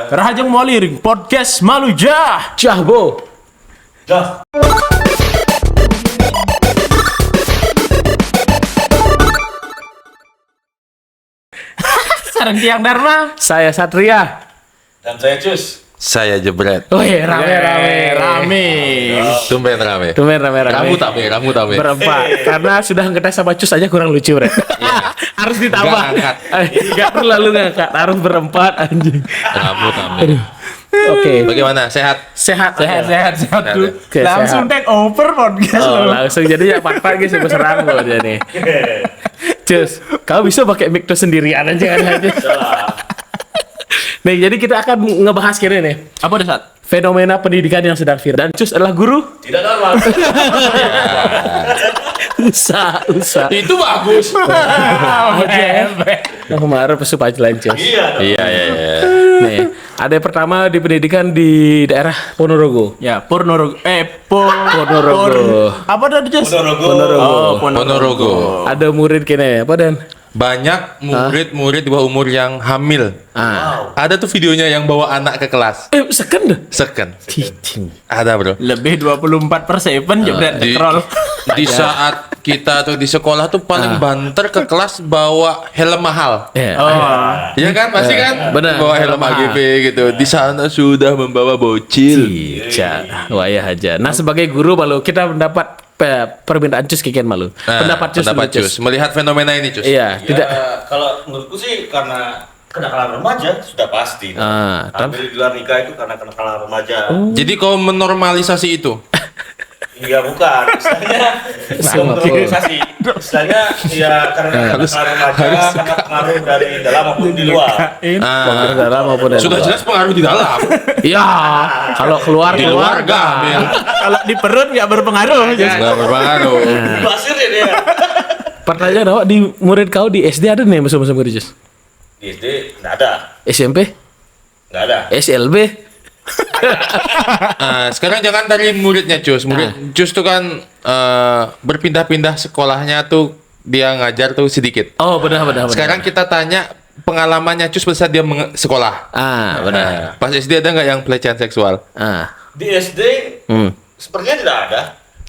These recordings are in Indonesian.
Rahajeng Moliring Podcast Malu Jah. Cahbo. Dah. Sareng Tiang Dharma. Saya Satria. Dan saya Cus. Saya Jebret. Oh iya, rame. Tumben rame. Rame. Kamu tame. Berempat. Karena sudah ngetes sama Cus aja kurang lucu, Bre. Harus ditambah. Nggak ngangkat. Enggak terlalu ngangkat. Harus berempat anjing. Kamu tame. Oke. Bagaimana? Sehat? Sehat Tuh. Oke, Langsung sehat. take over podcast Oh, lo. langsung jadi ya pat-pat guys serang lo dia nih. Cus, kau bisa pakai mic tuh sendirian aja kan aja. Nih, jadi kita akan ngebahas kira nih. Apa dah Sat? Fenomena pendidikan yang sedang viral. Dan Cus adalah guru. Tidak normal. Usah. Itu bagus. Aja. Nah, kemarin pesup aja Cus. Iya. Iya. Nih, ada yang pertama di pendidikan di daerah Ponorogo. Ya, Ponorogo. Ponorogo. Apa tadi Jess? Ponorogo. Ada murid kene apa Dan? Banyak murid-murid di bawah umur yang hamil. Ada tuh videonya yang bawa anak ke kelas. Second. Second. Ada, Bro. Lebih 24/7 jebret Di, scroll. di saat kita tuh di sekolah tuh paling banter ke kelas bawa helm mahal. Ya. Iya kan? Pasti kan? benar. Bawa helm AGV gitu. Di sana sudah membawa bocil. Cica, wayah aja. Nah, sebagai guru malu kita mendapat permintaan Cus kikian malu. Pendapat Cus. Pendapat dulu, Cus. Melihat fenomena ini, Cus. Iya, Ya, tidak. kalau menurutku sih karena kenakalan remaja sudah pasti. Hampir di luar nikah itu karena kenakalan remaja. Jadi kau menormalisasi itu. Iya bukan, istilahnya normalisasi. Istilahnya ya karena kenakalan remaja karena pengaruh dari dalam maupun di luar. Pengaruh dalam maupun dari Sudah luar. jelas pengaruh di dalam. Iya, kalau keluar Di luar gamil. Kalau di perut nggak berpengaruh. Nggak berpengaruh. Basir ya dia. Pertanyaan awak di murid kau di SD ada nih musuh-musuh guru Cus? Di SD nggak ada, SMP? nggak ada. SLB? Sekarang jangan dari muridnya, Cus. Cus tuh kan berpindah-pindah sekolahnya tuh dia ngajar tuh sedikit. Oh, benar. Sekarang kita tanya pengalamannya Cus pada saat dia sekolah. Benar. Pas SD ada nggak yang pelecehan seksual? Di SD sepertinya tidak ada.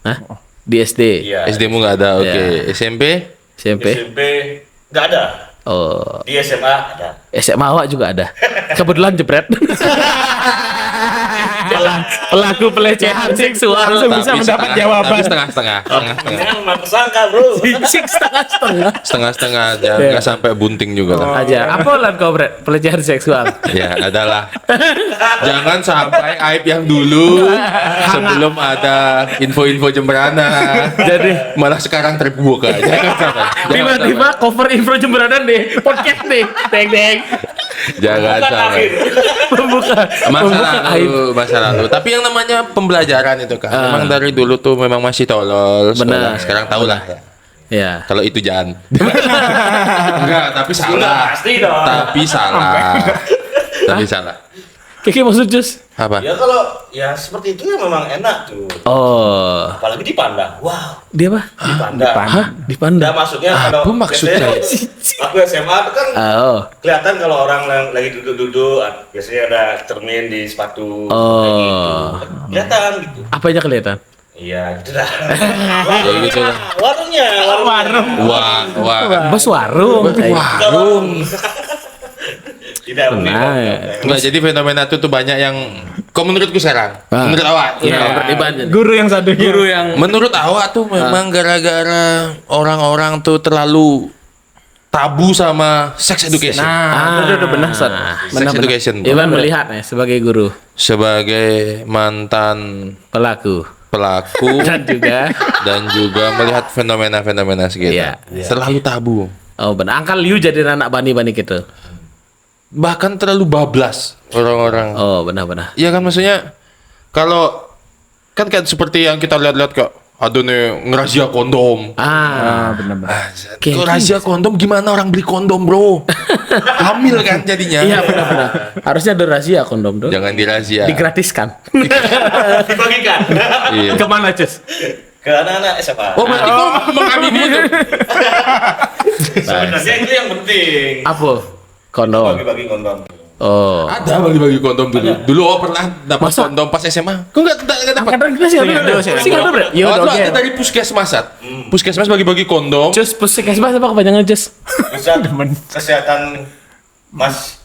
Hah? Di SD? Iya. SD-mu nggak ada, oke. Iya. SMP? SMP? SMP nggak ada. Oh, Di SMA ada. SMA awak juga ada. Kebetulan Jebret. Pelaku pelecehan seksual Langsung bisa Tapi mendapat setengah- jawaban. Tapi setengah-setengah. Ini memang tersangka bro. setengah-setengah Setengah-setengah aja, nggak sampai bunting juga lah. aja. Apa lan kau Bret? Pelecehan seksual. Ya, adalah. Jangan sampai aib yang dulu sebelum ada info-info Jemberana. Jadi Malah sekarang terbuka. Jangan sampai. tiba-tiba cover info Jemberana deh, podcast nih. Deng. Jangan sampai. Pembuka aib. Masa lalu. Tapi yang namanya pembelajaran itu kan. Memang dari dulu tuh memang masih tolol. Benar. Sekarang tahu lah. Ya. Kalau itu jangan. Enggak, tapi Sudah salah. pasti dong. Tapi salah. Tapi salah. Kiki maksud Jus? Apa? Ya kalau ya seperti itu ya memang enak tuh. Oh, Apalagi dipandang. Wow, dia apa? dipandang. Hah? Dipandang. Nah, maksudnya kalau Apa maksudnya? biasanya aku SMA itu kan Oh. kelihatan kalau orang yang lagi duduk-duduk biasanya ada cermin di sepatu kayak Oh. gitu. Kelihatan gitu. Apanya kelihatan? Iya, gitu dah. Ya gitu lah. Warung. Wah. Bos warung. Warung. Tidak mungkin. Nah, Enggak, jadi fenomena itu tuh banyak yang kok menurutku sekarang. Menurut awak. Iya, Guru yang satu yang Menurut awak tuh memang gara-gara orang-orang tuh terlalu tabu sama sex education. benar Sat. Sex education. Iwan melihat nih sebagai guru, Sebagai mantan pelaku pelaku dan juga juga melihat fenomena-fenomena Iya. sekitar. Terlalu tabu. oh benar. Angkal Liu jadi anak bani-bani gitu. Bahkan terlalu bablas orang-orang. Oh, benar. Iya kan, maksudnya kalau kan kayak seperti yang kita lihat-lihat kok ada nih ngerazia kondom. benar. Kok razia kondom gimana orang beli kondom, Bro? Hamil kan jadinya. Iya, benar. Harusnya ada rahasia kondom tuh. Jangan dirazia. Digratiskan. Dibagikan Iya. Kemana, Cus? ke anak-anak SMA. Oh, berarti kau mengamini itu. Sebenarnya itu yang penting. Apa? Kondom. Bagi-bagi kondom. Oh. Ada bagi-bagi kondom dulu. Dulu pernah dapat Masa? kondom pas SMA. Kok enggak dapat? Angkatan kita sih ada. Sih ada, Bre. Oh, itu ada dari puskesmas, Sat. Puskesmas bagi-bagi kondom. Cus puskesmas apa kepanjangan Cus? Bisa kesehatan mas.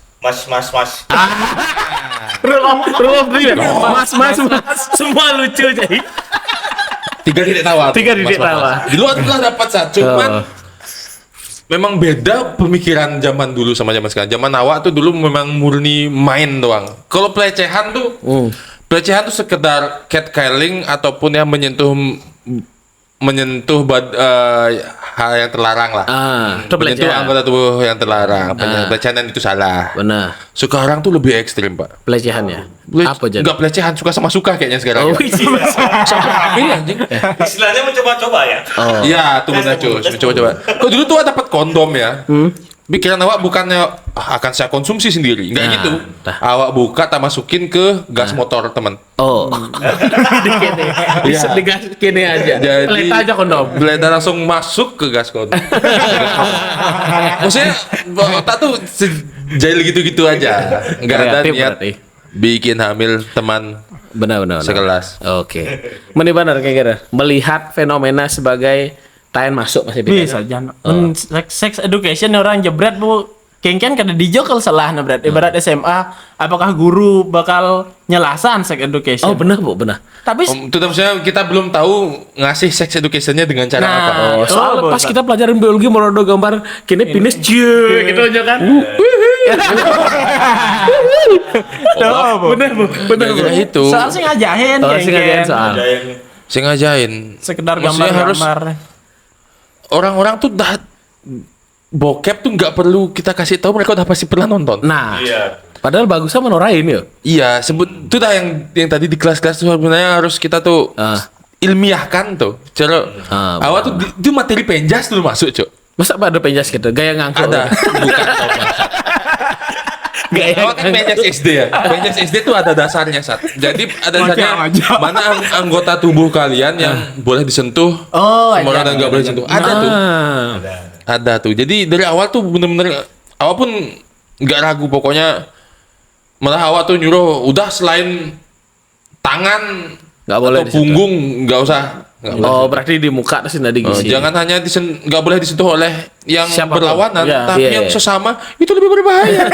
Rule of three. Mas. Semua lucu jadi. 3 titik tawa. 3 titik tawa. Dulu pernah dapat, Sat. Cuman memang beda pemikiran zaman dulu sama zaman sekarang. Zaman awak tuh dulu memang murni main doang. Kalau pelecehan tuh, sekedar catcalling ataupun yang menyentuh hal yang terlarang lah. Itu Menyentuh pelecehan. anggota tubuh yang terlarang. Pelecehan itu salah. Benar. Sekarang tuh lebih ekstrim, Pak. Pelecehannya. Apa jadi? Enggak pelecehan, suka sama suka kayaknya sekarang. Oh, ya. Sampai anjing. Istilahnya mencoba-coba ya. Iya, tuh benar Cus. Coba-coba. Kok dulu tuh dapat kondom ya? Pikiran awak bukannya akan saya konsumsi sendiri, enggak Nah, gitu. dah. Awak buka, tak masukin ke gas motor teman. Oh. Dikini. Bisa digas kini aja. Pelet aja kondom. Geledah langsung masuk ke gas kondom. Maksudnya otak tuh jail gitu-gitu aja. Enggak ada Kreatif niat berarti. bikin hamil teman Benar. sekelas. Oke. Mending benar kira-kira melihat fenomena sebagai tayan masuk masih Bisa jangan. Sex education orang jebret bu. Kengken kada dijokal salah nah berat. Ibarat SMA, apakah guru bakal nyelasan sex education? Oh benar Bu, benar. Tapi Itu maksudnya kita belum tahu ngasih sex education-nya dengan cara Nah, apa. Oh, soalnya Oh, pas benar. kita pelajaran biologi mau ada gambar kini penis cie gitu aja kan. Benar Bu. Gara-gara itu soal sih ngajahin Oh, sih ngajarin soal. saya ngajain. sekedar Maksudnya gambar-gambar. Orang-orang tuh dah bokep tuh nggak perlu kita kasih tahu, mereka udah pasti pernah nonton. Nah, Iya. padahal bagusnya menorain ya. Iya, itu dah yang tadi di kelas-kelas tuh sebenarnya harus kita tuh ilmiahkan tuh. Cara awal tuh itu materi penjas dulu masuk, Cok. Masa ada penjas gitu, gaya ngangkut. Ada. Bukan. Gaya Awal kan penjas SD ya. Penjas SD tuh ada dasarnya, Sat. Jadi ada dasarnya mana anggota tubuh kalian yang boleh disentuh, sama orang yang nggak boleh disentuh. Ada tuh. Ada tuh. Jadi dari awal tuh bener-bener awal pun nggak ragu, pokoknya malah awal tuh nyuruh udah selain tangan Nggak boleh atau disentuh. punggung nggak usah. Nggak boleh. Oh, berarti di muka terus nadi gisi. Jangan hanya nggak boleh disentuh oleh yang Siapapun. berlawanan, Iya. tapi Iya, yang iya. sesama itu lebih berbahaya.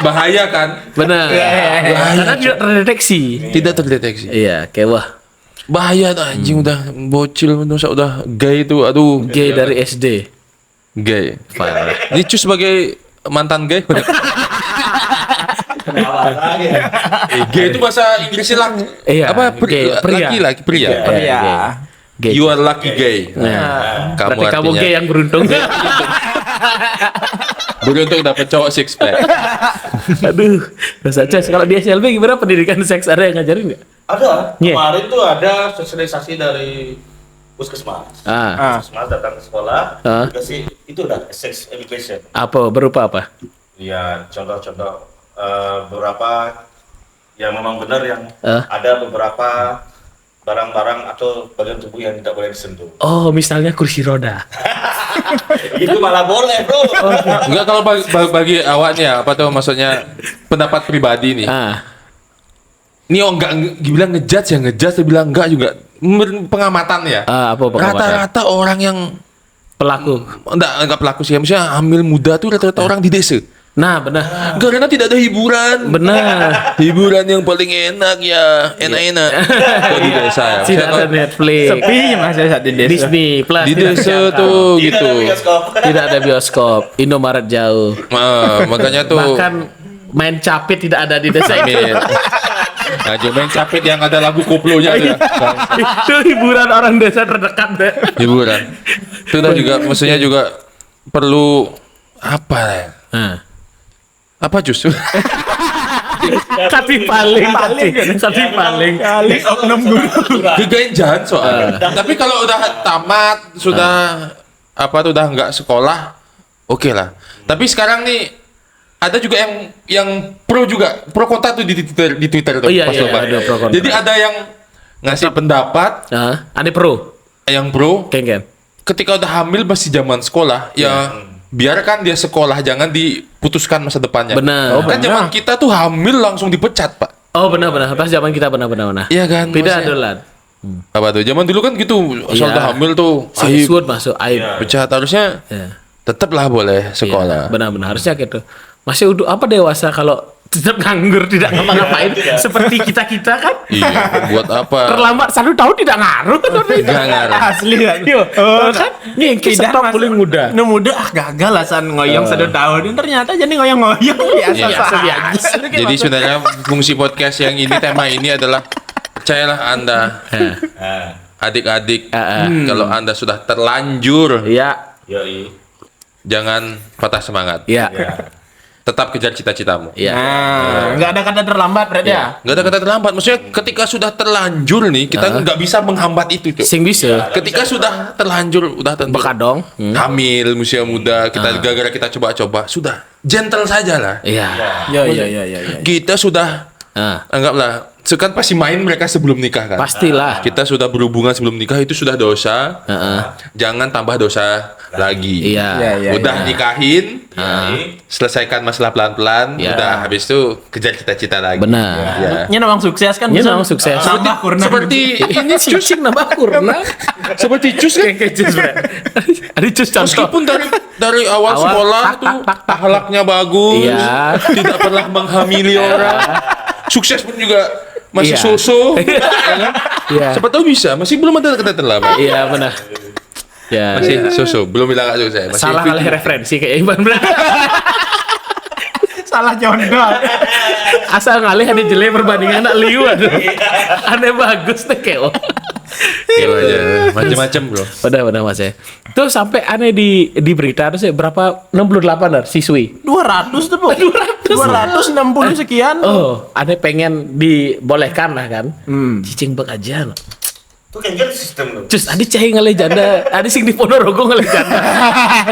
Bahaya kan? Benar. Karena tidak terdeteksi. Tidak terdeteksi. Iya, kayak wah, Bahaya tuh anjing, udah bocil udah gay tuh, aduh. gay dari SD. Gay. Parah. Ini Cus sebagai mantan gay. Gay itu bahasa Inggrisnya Iya, apa? gay, pria. Laki-laki, pria. Iya. Gay. You are lucky gay. Nah, Kamu berarti kamu artinya gay yang beruntung. beruntung dapat cowok six pack. Aduh, dosa Ces. Kalau di SLB gimana pendidikan seks, ada yang ngajarin nggak? Ada. Iya. Kemarin tuh ada sosialisasi dari puskesmas. Puskesmas datang ke sekolah, dikasih itu udah sex education. Apa berupa apa? Ya contoh-contoh beberapa yang memang benar yang Ah. ada beberapa barang-barang atau bagian tubuh yang tidak boleh disentuh. Oh, misalnya kursi roda. Itu malah boleh, bro. Enggak, kalau bagi awaknya apa tuh maksudnya pendapat pribadi nih. Ini enggak dibilang ngejudge ya, ngejudge, dia bilang enggak juga. Pengamatan ya. Apa pengamatan? Rata-rata orang yang Pelaku. enggak pelaku sih, maksudnya hamil muda tuh rata-rata orang di desa. Nah, benar. Karena tidak ada hiburan. Benar. Hiburan yang paling enak ya, enak-enak. Kalau di desa ya. Tidak ada Netflix. Sepi masih saat di desa. Disney Plus. Di tidak desa terjangkau. tuh Tidak gitu. ada bioskop. Tidak ada bioskop. Indomaret jauh. Makanya tuh Bahkan main capit tidak ada di desa ini. Amin. Nah, main capit yang ada lagu koplonya tuh. Itu hiburan orang desa terdekat deh. Hiburan. Itu dah juga maksudnya juga perlu apa ya? Apa Jus? Kati paling. Oknum guru. Kegenjan soalnya. Tapi kalau udah tamat, sudah apa tuh udah nggak sekolah, oke lah. Tapi sekarang nih ada juga yang pro juga, pro kontra tuh di Twitter tuh. Oh iya, pas iya, lebaran. ada pro kontra. Jadi ada yang ngasih pendapat, Ane pro. yang pro Ken. ketika udah hamil masih zaman sekolah, ya biarkan dia sekolah, jangan diputuskan masa depannya. Benar. Kan zaman kita tuh hamil langsung dipecat, Pak. Oh benar. Pas zaman kita benar. Iya kan? Beda maksudnya- dolan. Apa tuh? Zaman dulu kan gitu, asal Iya. udah hamil tuh, Siswud masuk aib. pecat. Harusnya Ya. tetaplah boleh sekolah. Iya, benar harusnya gitu. Masih udah apa dewasa kalau tetap nganggur tidak ngapa-ngapain seperti kita kan? Iya, buat apa? Terlambat 1 tahun tidak ngaruh. Nggak ngaruh. Asli kan. Kan? Ngingkit stop paling muda. Nu muda gagal lah san ngoyong 1 tahun. Ternyata jadi ngoyong-ngoyong biasa biasa. Jadi sebenarnya fungsi podcast yang ini, tema ini adalah percayalah Anda, adik-adik, kalau Anda sudah terlanjur, Iya, Yoi. jangan patah semangat. iya, Tetap kejar cita-citamu. iya. Nah, nggak ada kata terlambat berarti ya. Nggak ada kata terlambat. Maksudnya ketika sudah terlanjur nih, kita nggak bisa menghambat itu, Cuk. Sing bisa. Ketika sudah terlanjur, udah tentu Bekadong. hamil, usia muda, kita gara-gara kita coba-coba, sudah gentle saja lah. Iya. Ya. Kita sudah anggaplah, kan pasti main mereka sebelum nikah kan. Pastilah. Kita sudah berhubungan sebelum nikah itu sudah dosa. Heeh. Jangan tambah dosa lagi. Iya. Udah nikahin, selesaikan masalah pelan-pelan. Iya. Udah habis itu kejar cita-cita lagi. Benar. Ya. Ini memang sukses kan? Ini bisa memang sukses. Tambah kurna. Seperti Ini cicing nambah kurna. seperti cus kan. Kayak cus, Bre. Ada cus contoh. Meskipun dari awal Awal, sekolah tak, tuh tak, tak. akhlaknya bagus, Iya. tidak pernah menghamili orang, sukses pun juga masih Iya. so-so, ya kan? Iya. Siapa tahu bisa, masih belum ada kata terlambat. Iya, benar. Ya. Masih so-so, belum bilang gak sukses. Masih Salah fit. kali referensi kayak Iban, Bre. Salah condol. Asal ngalih ada jelek perbandingan anak liu aduh. Aneh bagus deh kayak. Gitu aja. Macam-macam, Bro. Benar Mas ya. Tuh sampai aneh di berita tuh sih berapa 68 siswi. 200 tuh, Bu. 260 sekian. Oh, aneh pengen dibolehkan lah kan. Cicing bek aja. Itu kan sistem tuh. Cus, adi cahing ngalih janda, adi sing di Ponorogo ngalih janda.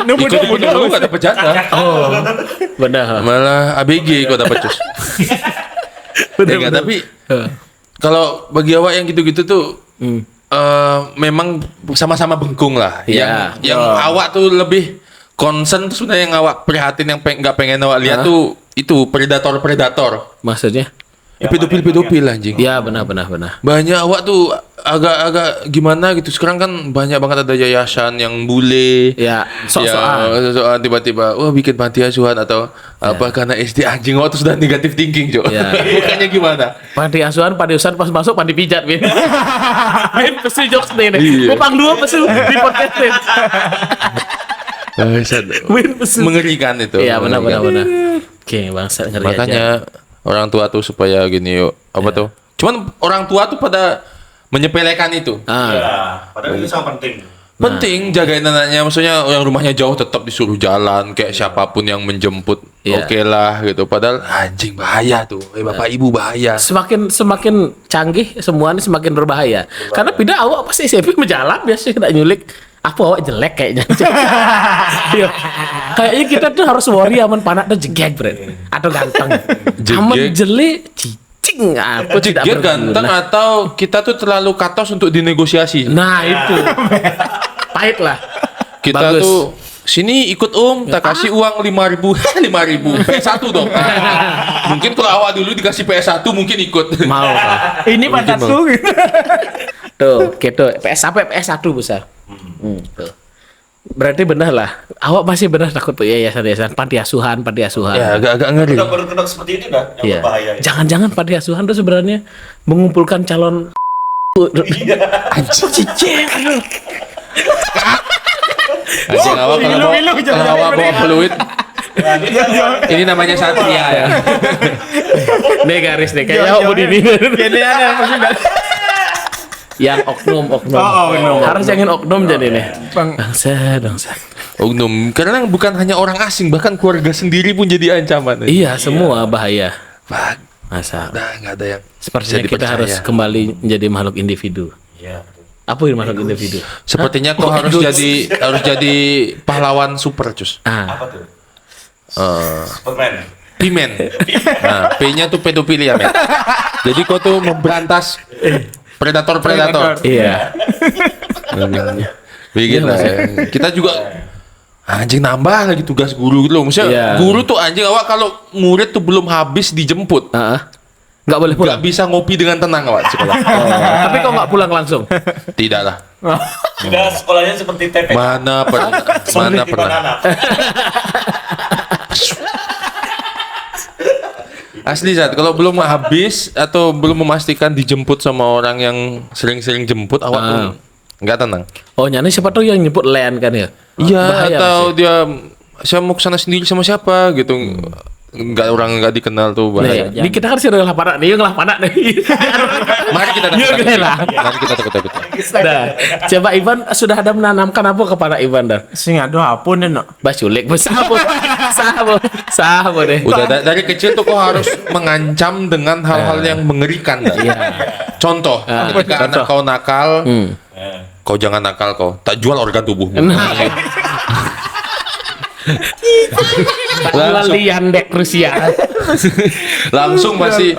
Ikut dulu gak dapet jatah. Oh, benar. Malah ABG kok dapet cus. Ya, enggak, tapi kalau bagi awak yang gitu-gitu tuh memang sama-sama bengkung lah. Iya. Yang awak tuh lebih concern tuh sebenarnya yang awak prihatin, yang nggak pengen awak lihat tuh itu predator. Maksudnya? Pedofil anjing. Ya benar. Banyak awak tuh agak gimana gitu. Sekarang kan banyak banget ada yayasan yang bule. Ya, sok-sokan. Sok-sokan tiba-tiba wah bikin panti asuhan atau apa karena SD anjing awak tuh sudah negatif thinking, Cok. Ya. Bukannya gimana? Panti asuhan pas masuk panti pijat, Bin. Bin pesu jokes nih. Iya. Kupang 2 pesu di podcastin. Bin pesu. Mengerikan itu. Iya, benar. Mengerikan. Oke, bangsa ngeri aja. Makanya orang tua tuh supaya gini yuk, apa tuh? Cuman orang tua tuh pada menyepelekan itu. Ya, padahal ini sangat penting. Penting jagain anaknya, maksudnya yang rumahnya jauh tetap disuruh jalan kayak siapapun yang menjemput. Iya. Oke lah gitu. Padahal anjing bahaya tuh. Bapak Ibu bahaya. Semakin canggih semuanya semakin berbahaya. Karena pindah awak pasti SMP menjalan biasanya kena nyulik. Apa awak jelek kayaknya. Iya. Kayaknya kita tuh harus worry aman panak tuh jegek, Bre. Atau ganteng. Aman jelek cicing apa tidak Dia ganteng berguna. atau kita tuh terlalu katos untuk dinegosiasi. Nah, itu. Pahit lah. Kita Bagus. tuh sini ikut tak kasih uang 5.000 5.000 PS1 dong. Mungkin kalau awal dulu dikasih PS1 mungkin ikut. Mau Pak. Ini pantat mau. tuh. Tuh, gitu. Sampai PS1 besar. Tuh. Berarti benar lah. Awak masih benar takut tuh yayasan panti asuhan. Ya agak ngeri. Produk ini dah yang Iya. berbahaya. Jangan-jangan panti asuhan tuh sebenarnya mengumpulkan calon cicing. Aduh. Anjing awak kalau awak bawa peluit. Ini namanya satria ya. Nih garis nih kayak awak begini. Jadi ada maksudnya. Yang oknum. Oh, oknum. Harus jangan oknum jadi nih. Bang. Bangsa. Oknum, karena bukan hanya orang asing, bahkan keluarga sendiri pun jadi ancaman. Iya, semua bahaya. Bang, Masa. nggak ada yang Sepertinya bisa kita dipercaya. harus kembali menjadi makhluk individu. Iya. Apa itu makhluk individu? Sepertinya kau harus jadi pahlawan super, cus. Apa tuh? Superman. Pimen. Nah, P-nya tuh pedofilia, men. Jadi kau tuh memberantas predator. Iya. Bikin lah. Ya. Kita juga Anjing nambah lagi tugas guru gitu loh. Maksudnya Iya. guru tuh anjing awak kalau murid tuh belum habis dijemput. Nggak boleh pulang. Nggak bisa ngopi dengan tenang awak di sekolah. Tapi kok nggak pulang langsung? Tidak lah. Sudah sekolahnya seperti TP. Mana pernah? Mana Di pernah? banana. Asli Zat, kalau belum habis atau belum memastikan dijemput sama orang yang sering-sering jemput, awak tuh nggak tenang. Oh nyana siapa tuh yang nyebut Len kan ya? Iya, Bahaya atau dia saya mau kesana sendiri sama siapa gitu. Nggak dikenal tuh bahaya. Nih, ini kita kan sih udah panak nih, yang panak nih. Mari kita Iya, takut. lah. Mari kita takut. Nah, coba Ivan sudah ada menanamkan apa kepada Ivan dah? Sing aduh apun deh no. Basulik, sabo deh. Udah dari kecil tuh kau harus mengancam dengan hal-hal yang mengerikan. Dah. Contoh, ketika anak kau nakal, kau jangan nakal kau. Tak jual organ tubuhmu. Lalian dek Rusia Langsung masih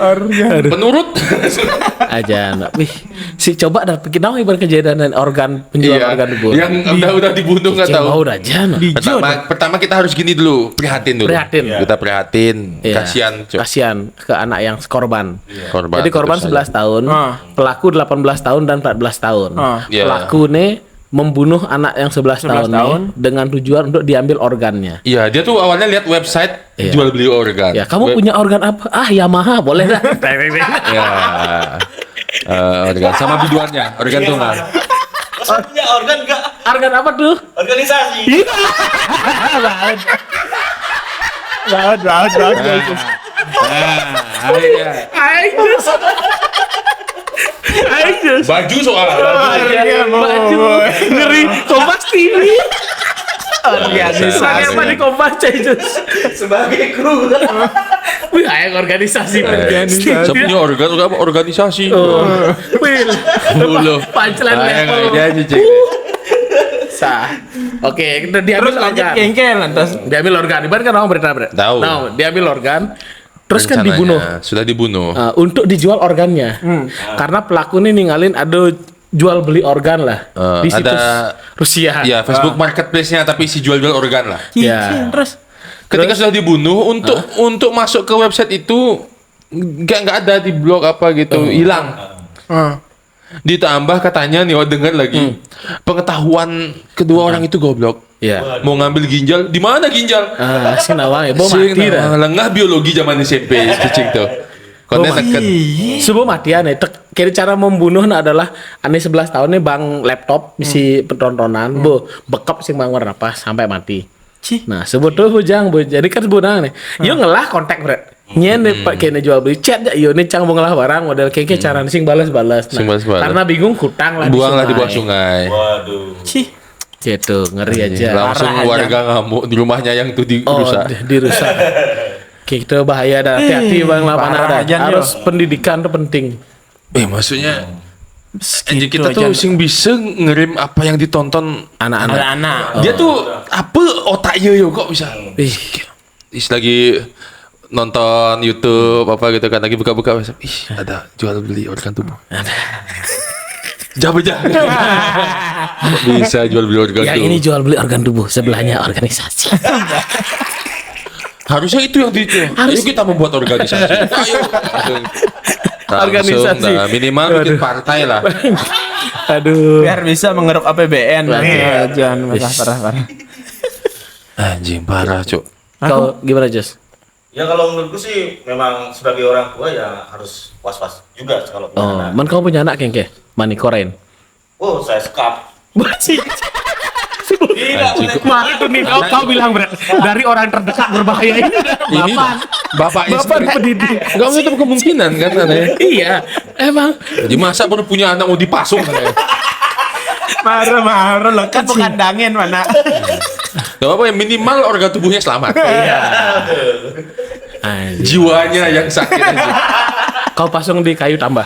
penurut. aja nak. Wih, si coba dah bikin tahu Ivan kejadian organ penjual organ tubuh. Yang udah dibunuh nggak Cek tahu. mau aja nak. Pertama kita harus gini dulu, prihatin dulu. Prihatin. Kita prihatin, Iya. kasihan, Cok. Kasihan ke anak yang korban. Korban. Jadi korban Terus 11 tahun, pelaku 18 tahun dan 14 tahun. Iya. Pelaku nih membunuh anak yang 11 tahun, nih dengan tujuan untuk diambil organnya. Iya, dia tuh awalnya lihat website Iya. jual beli organ. Ya, kamu punya organ apa? Ah, Yamaha, boleh dah. Ya. Organ sama biduannya, organ tunggal. Masa punya organ enggak? Organ apa tuh? Organisasi. Baju soalnya. Baju ngeri Kompas TV. Organisasi apa di Kompas Cajus? Sebagai kru. Wih, ayo organisasi. Saya punya organisasi. Wih, Dulu. punchline level. Dia aja cek. Sah. Oke, kita diambil Terus lanjut organ. kengkel lantas. Diambil organ. Ibarat kan orang berita. Tahu. Nah, diambil organ. Terus kan Rencananya dibunuh. Sudah dibunuh. Untuk dijual organnya. Karena pelaku ini ninggalin ada jual beli organ lah di situs ada- Rusia. Ya, Facebook Marketplace-nya tapi si jual-jual organ lah. Ya. Terus Ketika sudah dibunuh untuk masuk ke website itu nggak ada di blog apa gitu, hilang. Ditambah katanya nih, dengar lagi pengetahuan kedua orang itu goblok. Ya. Mau ngambil ginjal, di mana ginjal? Si nawang ya, bom Sing mati dah. lengah biologi zaman SMP cicing tuh. Konten deket. Sebuah matian ya. Kira cara membunuh adalah ane 11 tahun nih bang laptop misi penontonan, bekap sing bang warna apa sampai mati. Cih. Nah, sebut tuh bujang, jadi kan sebenarnya nih. Yo ngelah kontak bre. Nyen pak kene jual beli chat ya yo nih cang mau ngelah barang model keke cara sing balas-balas. Sing balas-balas. Karena bingung hutang lah Buanglah di sungai. bawah sungai. Waduh. Cih. Gitu, ngeri aja. Langsung Parah aja. warga ngamuk di rumahnya yang tuh Oh, dirusak. dirusak. Kita bahaya dah. Hati-hati bang lah parah mana aja, harus pendidikan tuh penting. Maksudnya anjing Gitu kita aja. tuh sing bisa ngirim apa yang ditonton Anak-anak. Anak-anak. Dia tuh apa otaknya yo kok bisa? Ih, Lagi nonton YouTube apa gitu kan lagi buka-buka ada jual beli organ tubuh. Jangan bisa jual beli organ yang tubuh. ini jual beli organ tubuh, sebelahnya organisasi. Harusnya itu yang ayo kita membuat organisasi. Ayo. Organisasi. Nah, minimal bikin partai lah. Aduh. Biar bisa mengeruk APBN. Jangan parah. Anjing parah, Cuk. Kau gimana, Jos? Ya kalau menurutku sih memang sebagai orang tua ya harus was-was juga kalau punya Oh, anak. man kau punya anak kengke? Mani koren. Oh, saya sekap. Masih. Tidak boleh. Kemarin tuh nih kau bilang Bre, dari orang terdekat berbahaya ini Ini bapaknya Bapak sendiri. pendidik. Enggak menutup kemungkinan kan aneh. Iya, emang Jadi masa baru punya anak mau dipasung kan ya? Marah lo kan kandangin mana. Gak apa-apa ya minimal organ tubuhnya selamat. Anjir. Jiwanya yang sakit aja. Kau pasung di kayu tambah.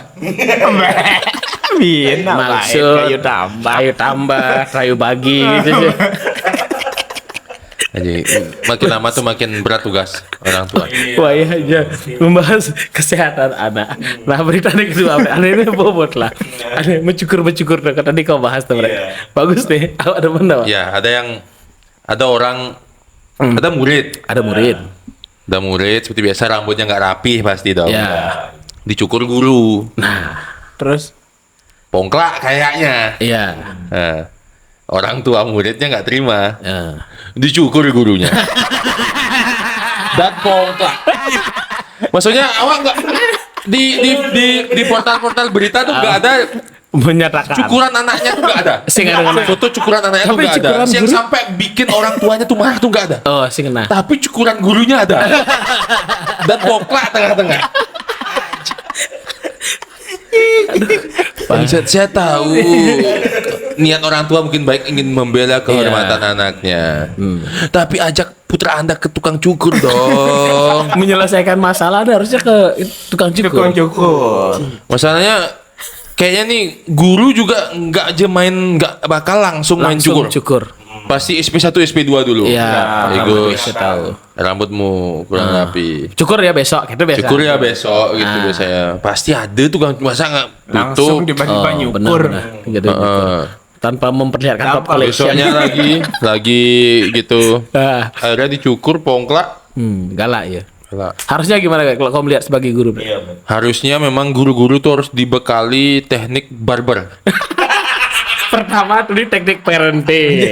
Bina Maksud kayu tambah. kayu tambah, kayu bagi gitu. Jadi makin lama tuh makin berat tugas orang tua. Wah iya aja membahas kesehatan anak. Nah berita yang kedua, aneh ini bobot lah. Aneh mencukur tuh tadi kau bahas tuh, Bre. Bagus nih. Awak ada mana? Pak? Ya ada yang ada orang, ada murid. Ada murid. Ada murid seperti biasa rambutnya nggak rapih pasti dong. Ya. Dicukur guru. Terus Pongklak kayaknya. Iya. Nah, orang tua muridnya nggak terima. Ya. Dicukur gurunya. Dan pongklak. Maksudnya awak nggak di portal-portal berita tuh nggak ada Menyatakan. cukuran anaknya tuh nggak ada. Sing ada ngena. Foto cukuran anaknya tuh Tapi nggak ada. cukuran Yang guru- sampai bikin orang tuanya tuh marah tuh nggak ada. Oh, sing kena. Tapi cukuran gurunya ada. Dan pongklak tengah-tengah. Saya tahu niat orang tua mungkin baik ingin membela kehormatan anaknya. Tapi ajak putra Anda ke tukang cukur dong. Menyelesaikan masalah ada harusnya ke tukang cukur. cukur. Masalahnya kayaknya nih guru juga nggak bakal langsung main Langsung cukur. cukur. Pasti SP1 SP2 dulu. Iya, Bagus. saya tahu. Rambutmu kurang rapi. Cukur ya besok, gitu biasa. Cukur ya besok gitu biasanya. Pasti ada tuh kan masa nggak Langsung tutup. tiba-tiba nyukur. benar. Gitu, Heeh. tanpa memperlihatkan top Tanpa collection. Besoknya lagi gitu. Ah. Akhirnya dicukur pongklak. Galak ya. Gila. Harusnya gimana Kak, kalau kamu lihat sebagai guru? Bro? Iya, bener. Harusnya memang guru-guru tuh harus dibekali teknik barber. Pertama tuh di teknik parenting.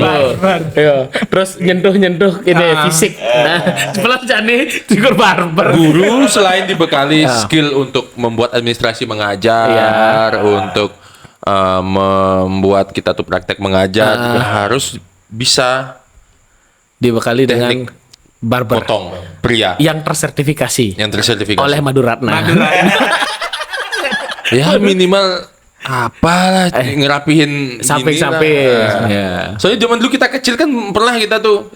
barber. Iya. Terus nyentuh-nyentuh ini fisik. Nah, sebelah jane cukur barber. Guru selain dibekali skill untuk membuat administrasi mengajar, untuk membuat kita tuh praktek mengajar, juga harus bisa Dibekali dengan Teknik barber potong pria yang tersertifikasi yang tersertifikasi. oleh Maduratna. Ya minimal apalah ngerapihin Samping-samping. inilah. Ya. Soalnya zaman dulu kita kecil kan pernah kita tuh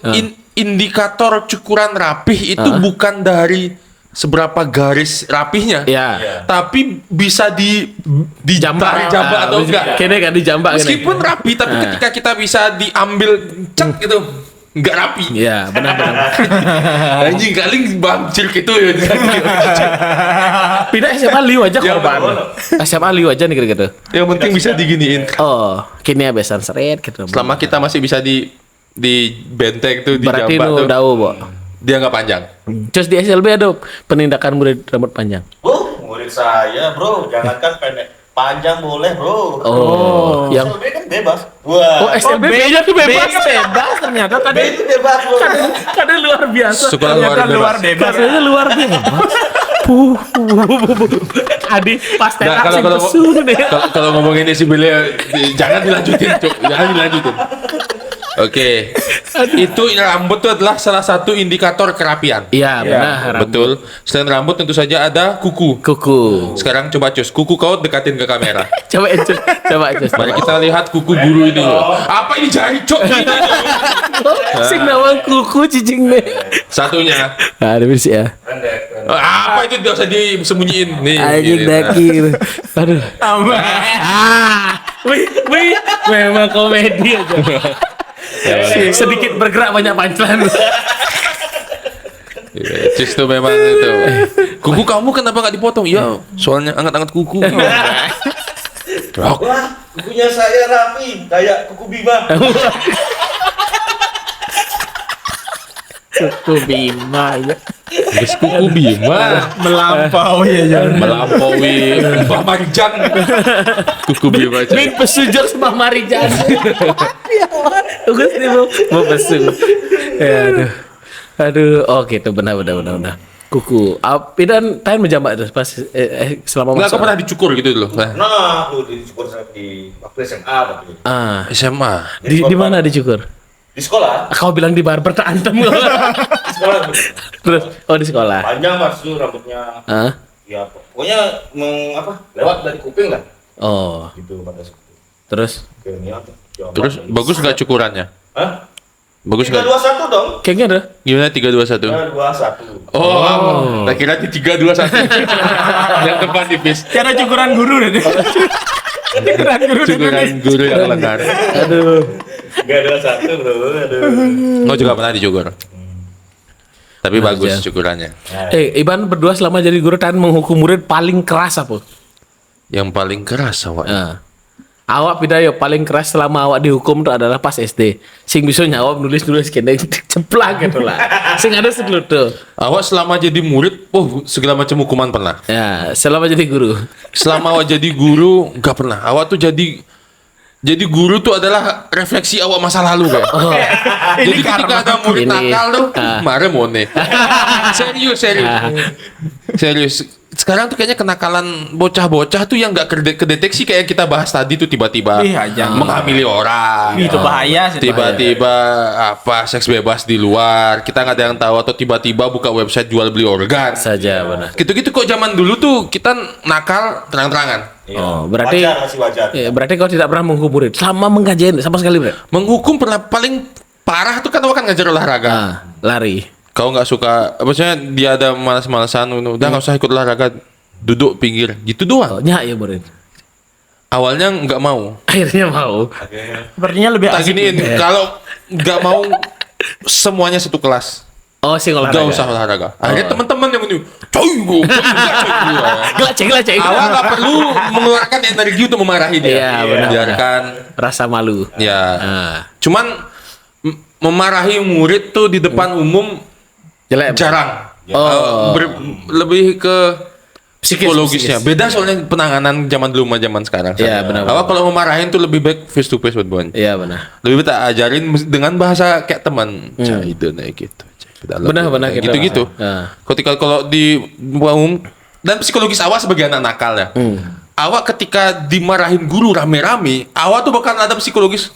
indikator cukuran rapih itu bukan dari seberapa garis rapihnya, Ya. tapi bisa dijambak atau enggak. Kayaknya kan dijambak gini. Meskipun rapi, tapi ketika kita bisa diambil cek gitu, enggak rapi. Iya, benar-benar. Anjing kali bamcil gitu ya. Pindah SMA liu aja Ya, korban. bener. SMA liu aja nih gitu. Yang penting bisa diginiin. Oh, kini ya besan seret gitu. Selama kita masih bisa di benteng tuh, berarti dijambak nu tuh, dawo, Bo. dia nggak panjang. Terus di SLB ada penindakan murid rambut panjang. Murid saya, bro, jangankan pendek, panjang boleh, bro. Oh, yang SLB kan bebas. Wah. Oh, SLB nya tuh bebas. Bebas ternyata B tadi. itu bebas, bro. Kadang luar biasa. Sekolah Ternyata luar bebas. bebas. Katanya luar biasa. Tadi pas Nah, tetak sih kalau pesu nih. kalau ngomongin isi beliau, jangan dilanjutin, Cuk. Jangan dilanjutin. Oke. Itu rambut itu adalah salah satu indikator kerapian. Iya, benar. Betul. Selain rambut tentu saja ada kuku. Kuku. Sekarang coba Cus, kuku kau dekatin ke kamera. Coba aja. Coba aja. Mari kita lihat kuku guru ini. Apa ini jari, Cuk? Sing nawang kuku cicing nih. Satunya. Nah, ada bersih ya. Pendek. Apa itu tidak usah disembunyiin. Nih. Anjing gini. daki. Aduh. Wih, memang komedi aja. Sedikit bergerak banyak pancelan. Cis tuh memang itu. Kuku kamu kenapa nggak dipotong? Ya, soalnya angkat-angkat kuku. Rok. Wah, kukunya saya rapi, kayak kuku Bima. Kuku Bima ya. Terus kuku Bima Melampaui ya jangan. melampaui Mbah Marijan. Kuku Bima. Cik. Min pesujur sama Marijan. Tugas nih mau pesu. Ya, aduh. Oh gitu benar. Kuku. Api dan tahan menjambak terus pas selama Nggak masa. kau pernah dicukur gitu dulu. Nah, Nah, aku dicukur di waktu SMA waktu itu. SMA. Di mana dicukur? Di sekolah. Kau bilang di barber tak antem. Di sekolah. Terus di sekolah. Panjang mas tuh rambutnya. Ah. Ya, pokoknya lewat dari kuping lah. Oh, Gitu pada saat itu. terus Oke, ini apa? Jawaban Terus dari- bagus nggak cukurannya? Hah? Bagus 3, nggak? 2, 1 dong. kayaknya ada. Gimana 321? 3, 2, 1. Oh, tak kira di 321. Yang depan tipis. Cara cukuran guru deh. Cukuran guru di Cukuran Indonesia. guru yang lengar. Aduh. 3, 2, 1 bro. Aduh. Kau juga pernah dicukur. Tapi Pernah bagus aja. cukurannya. Iban berdua selama jadi guru tan menghukum murid paling keras apa? Yang paling keras awak. Ah. Awak pidayo paling keras selama awak dihukum tuh adalah pas SD. Sing bisa nyawab nulis-nulis kene ceplak gitu lah. Sing ada segludo. Awak selama jadi murid, segala macam hukuman pernah. Ya, selama jadi guru. Selama awak jadi guru nggak pernah. Awak tuh jadi guru tuh adalah refleksi awak masa lalu kayak. Jadi ketika ada murid Ini. nakal tuh, mare mone. Serius. Sekarang tuh kayaknya kenakalan bocah-bocah tuh yang nggak kedeteksi kayak kita bahas tadi tuh tiba-tiba Iya, jangan. menghamili orang. Itu bahaya sih. Tiba-tiba seks bebas di luar, kita nggak ada yang tahu, atau tiba-tiba buka website jual beli organ. Saja benar. Gitu-gitu kok zaman dulu tuh kita nakal terang-terangan. Iya. Oh, berarti wajar, masih wajar. berarti kau tidak pernah menghukum murid selama mengajar sama sekali, Bre. Menghukum pernah paling parah tuh kan awak kan ngajar olahraga. Lari. Kau nggak suka, maksudnya dia ada malas-malasan, udah nggak usah ikut olahraga, duduk pinggir, gitu doang. Nyak ya murid. Awalnya nggak mau. Akhirnya mau. Sepertinya lebih Tak asik. giniin, kalau nggak mau semuanya satu kelas, Oh, sing olahraga. nggak usah olahraga. Akhirnya teman-teman yang ini, coy, Gelaceng. awal nggak perlu mengeluarkan energi untuk memarahi dia. Iya, benar. Biarkan, Rasa malu. ya. Ah. Cuman memarahi murid tuh di depan umum Jelek. jarang. Oh. Lebih ke psikologisnya. Psikis. Beda soalnya penanganan zaman dulu sama zaman sekarang. Iya, benar. Awak kalau memarahin tuh lebih baik face to face buat Iya, benar. Lebih tak ajarin dengan bahasa kayak teman. Cah itu naik gitu. Benar kita. Gitu-gitu. Ah. Ketika kalau di umum dan psikologis awak sebagai anak nakal ya. Awak ketika dimarahin guru rame-rame, awak tuh bakal ada psikologis.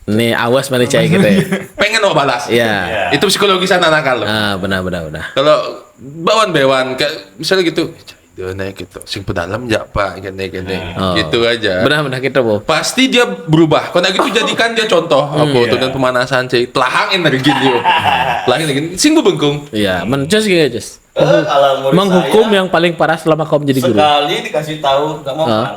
Nih, awas mana cai kita ya. Pengen awak balas. Iya. Itu psikologis anak nakal loh. Benar. Kalau bawan-bawan kayak misalnya gitu, dia naik gitu, sing pedalam ya pak, gini, gitu aja. Benar kita, Bu. Pasti dia berubah. Kalau gitu jadikan dia contoh apa tuh dan pemanasan cai, telahang energi dia, telahang energi, sing bengkung. Iya, mencos gitu, Jos. Kalau murid Menghukum saya, yang paling parah selama kau menjadi guru. sekali dikasih tahu nggak mau makan.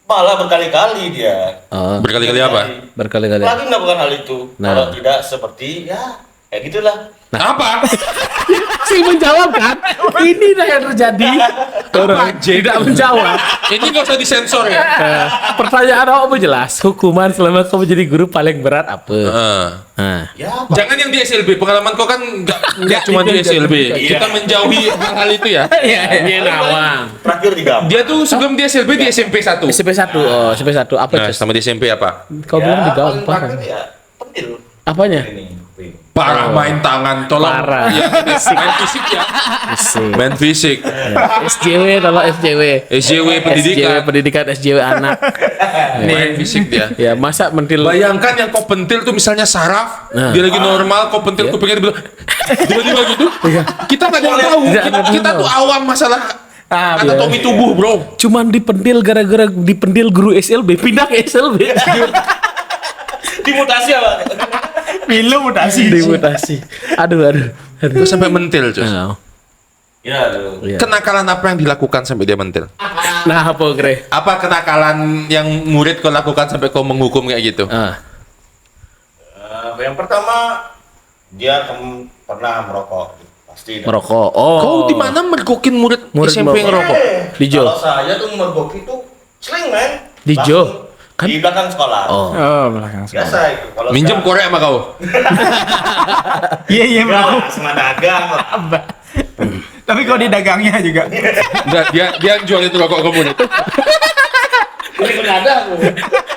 Malah berkali-kali dia. Berkali-kali apa? Berkali-kali. Lagi melakukan hal itu. Nah. Kalau tidak seperti ya kayak gitulah. Apa? Si menjawab kan? Ini dah yang terjadi. Orang tidak menjawab. Ini nggak usah disensor ya. Pertanyaan apa jelas? Hukuman selama kau menjadi guru paling berat apa? Nah. Ya Jangan yang di SLB. Pengalaman kau kan nggak cuma di SLB. Kita menjauhi hal itu ya. Iya, nawang. terakhir di Gam. Dia tuh sebelum di SLB di SMP 1. SMP 1. Oh, SMP 1 apa, Nah, Jos? sama di SMP apa? Kau bilang di gaun paling apa? terakhir ya pentil. Apanya? Ini. Parah main tangan, tolong. Parah. Ya, main fisik ya. Asik. Main fisik. SJW tolong SJW. SJW SJW pendidikan. pendidikan SJW anak. Main fisik dia. Ya, masa mentil. Bayangkan yang kau pentil tuh misalnya saraf, Nah. dia lagi normal, kau pentil kau pengen bilang tiba-tiba gitu. Kita nggak ada yang tahu. Tidak ada yang Kita tahu. tuh awam masalah anatomi tubuh, bro. Cuman dipentil gara-gara dipentil guru SLB, pindah ke SLB. Dimutasi apa? Pilu mutasi. Dimutasi. Aduh. Itu sampai mentil, Cus. Nah, Ya, aduh. iya. Kenakalan apa yang dilakukan sampai dia mentil? Nah, apa Gre? Apa kenakalan yang murid kau lakukan sampai kau menghukum kayak gitu? Yang pertama dia pernah merokok pasti. Merokok. Oh. Kau di mana mergokin murid Murid SMP yang merokok. ngerokok? Di Jo. Kalau saya tuh mergoki tuh sling men. Di Jo? Langsung Kan- di belakang sekolah. Oh. Oh, belakang sekolah. Biasa itu. Kalau Minjem saya- korek sama kau? Iya, Ya, mau. sama dagang lah. Tapi kok di dagangnya juga. Enggak, dia jualin rokok ke murid. Ini kan ada aku.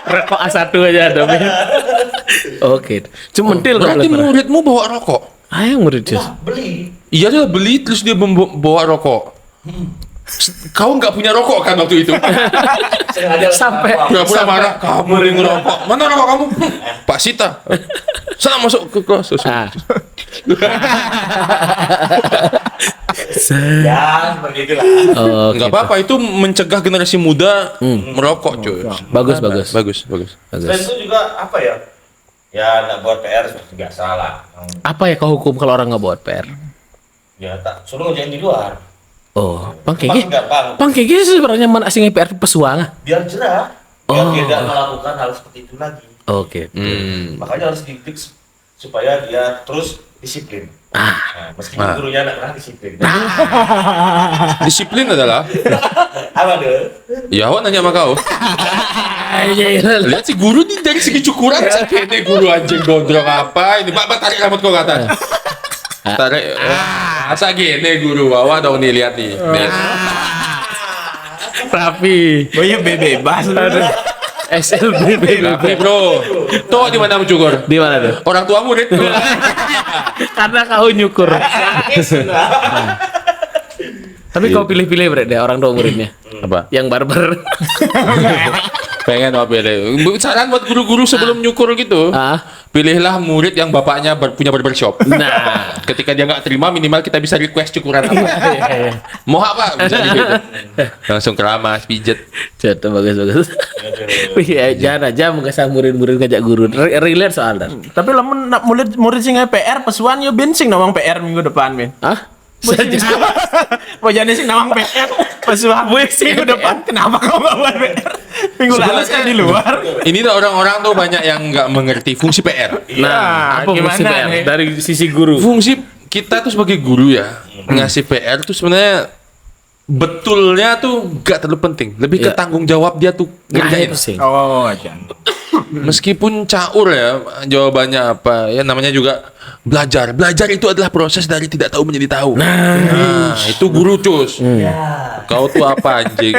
Rokok A1 aja ada. Oke. Cuma mentil kok Berarti boleh pernah. muridmu bawa rokok? Yang murid Jos. Wah, beli. Iya dia beli terus dia bawa rokok. Kau nggak punya rokok kan waktu itu? Sengaja Sampai- apa? Pura-pura marah, kamu yang ngerokok. Mana rokok kamu? Pak Sita. Sana masuk ke kelas. Ah. Ya, seperti itulah. Oh, Nggak gitu. apa-apa, itu mencegah generasi muda merokok, cuy. Bagus. Bagus. Selain itu juga apa ya? Ya, nggak buat PR seperti biasa lah. Apa ya kau hukum kalau orang nggak buat PR? Ya, tak suruh ngerjain di luar. Oh, Bang Kiki. Gampang. Bang Kiki sebenarnya mana asing PR pesuang. Biar jerah. Biar tidak melakukan hal seperti itu lagi. Oke. Hmm. Makanya harus di-fix supaya dia terus disiplin. Nah, meskipun gurunya tidak pernah disiplin. Disiplin adalah, Apa tuh? ya awak nanya sama kau. Lihat si guru nih dari segi cukuran sakit nih guru anjing gondrong apa ini. Pak tarik rambut kau ke atas. Tarik. Masa gini guru awak dong nih lihat nih. Rapi. Oh iya bebas. SLB. Tapi bro, tuh di mana mencukur? Di mana tuh? Orang tua murid. Karena kau nyukur. Tapi kau pilih-pilih berarti deh orang tua muridnya. Apa? Yang barber. Pengen apa pilih? Saran buat guru-guru sebelum nyukur gitu. Pilihlah murid yang bapaknya punya barbershop. Nah, Ketika dia nggak terima, minimal kita bisa request cukuran apa. Mau apa? Bisa gitu. Langsung keramas, pijet. jatuh bagus. Iya, jangan aja mengasah murid-murid ngajak guru. Relate soalnya. Tapi lamun nak murid sing PR pesuan yo ben sing nawang PR minggu depan ben. Hah? Mau jadi sing nawang PR pesuan minggu depan. Kenapa kau nggak buat PR? Minggu lalu kan di luar. Ini tuh orang-orang tuh banyak yang nggak mengerti fungsi PR. Nah, apa gimana fungsi PR? nih? Dari sisi guru? Fungsi kita tuh sebagai guru ya, ngasih PR tuh sebenarnya betulnya tuh nggak terlalu penting. Lebih ke Iya. tanggung jawab dia tuh ngerjain. itu sih. Oh, aja. Meskipun caur ya jawabannya apa ya, namanya juga belajar. Belajar itu adalah proses dari tidak tahu menjadi tahu. Nah, itu guru cus. Kau tuh apa anjing?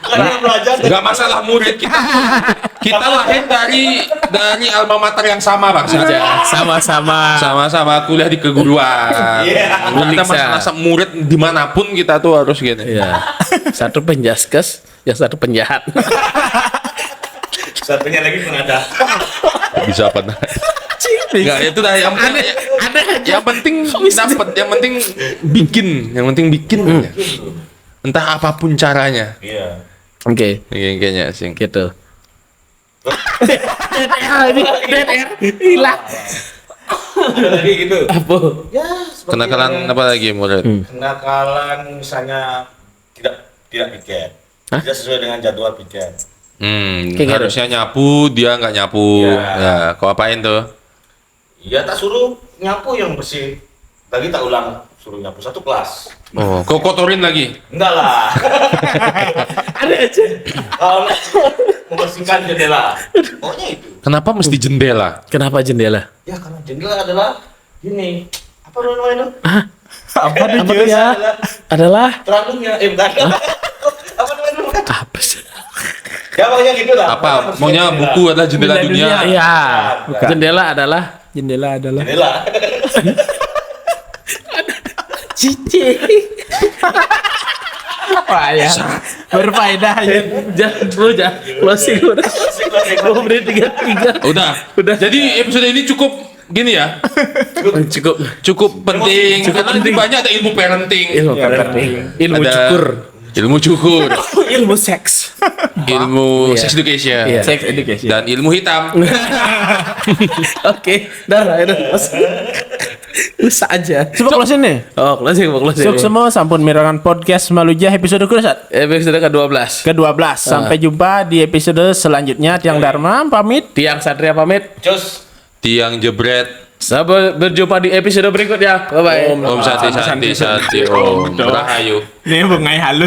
Karena belajar Gak masalah murid kita. Kita lahir dari alma mater yang sama bangsa. Sama-sama. Sama-sama kuliah di keguruan. Iya. Kita masa murid dimanapun kita tuh harus gini. Iya. Satu penjaskes, yang satu penjahat. satunya lagi pengadah. Bisa apa? Enggak, itu dah yang Ada aja. yang penting dapat, yang penting bikin. Entah apapun caranya. Iya. Oke, Kayaknya sih. gitu. DNR hilang. Ada lagi gitu. Apa? Ya, seperti Kenakalan yang- apa lagi murid? Kenakalan misalnya tidak piket. Hah? Tidak sesuai dengan jadwal piket. Kayak Harusnya nyapu, dia nggak nyapu. Ya. Ya, kau apain tuh? Iya, tak suruh nyapu yang bersih. Tadi tak ulang, suruh nyapu satu kelas. Oh, kau kotorin lagi. Enggak lah. Ada aja. Kalau membersihkan jendela. Pokoknya itu. Kenapa mesti jendela? Kenapa jendela? Ya karena jendela adalah gini. Apa namanya itu? Apa tuh Apa Jus? ya? Adalah Terang dunia. Bukan. Apa namanya itu? apa sih? Ya pokoknya gitu lah. Apa? Pokoknya Maunya bersihkan buku adalah jendela Jendela dunia. dunia. Iya. Bukan. Jendela adalah Jendela adalah jendela. cici. apa ya? Berfaedah ya. Jangan closing udah. 2 menit 33. Udah. Jadi episode ini cukup gini ya. Cukup. Cukup penting. Karena penting. banyak ada ilmu parenting. Ilmu parenting. Ilmu Ada cukur. Ilmu cukur. Ilmu seks. Ilmu Iya. sex education. Iya. Sex education. Dan ilmu hitam. Oke, dah lah itu. Usah aja. Coba closing nih. Oh, closing. Sok semua sampun mirangan podcast Maluja episode kurasat Episode ke-12. ke-12. Sampai jumpa di episode selanjutnya. Tiang Dharma pamit. Tiang Satria pamit. Cus. Tiang jebret. Sampai berjumpa di episode berikutnya. Bye bye. Om Santi Santi Santi Om Rahayu. Ini bungai halus.